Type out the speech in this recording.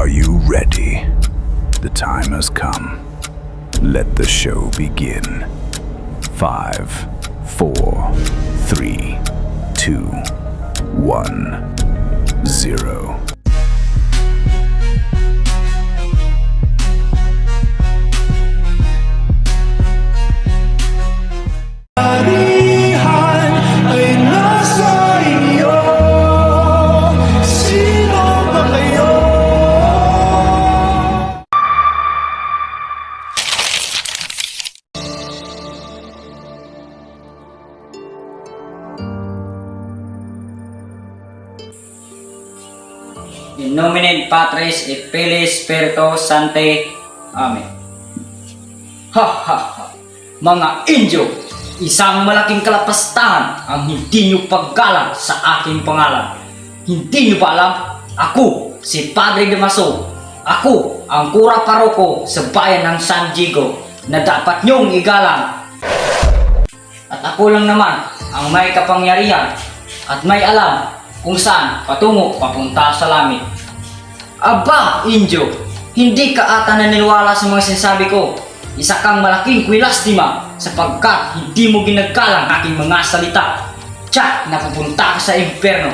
Are you ready? The time has come. Let the show begin. 5, 4, 3, 2, 1, 0. Arihan ay nasa inyo. Sino ba kayo? In nomine Patris et Filii Spiritus Sancti. Amen. Ha ha ha! Mga Indio, isang malaking kalapastangan ang hindi nyo paggalang sa aking pangalan. Hindi nyo ba alam? Ako, si Padre Damaso. Ako, ang kura paroko sa bayan ng San Diego na dapat nyong igalang. At ako lang naman ang may kapangyarihan at may alam kung saan patungo papunta sa langit. Aba, Indio, hindi ka ata naniniwala sa mga sinasabi ko. Isa kang malaking kwilastima sapagkat hindi mo ginagalang aking mga salita. Tiyak na pupunta ka sa impyerno.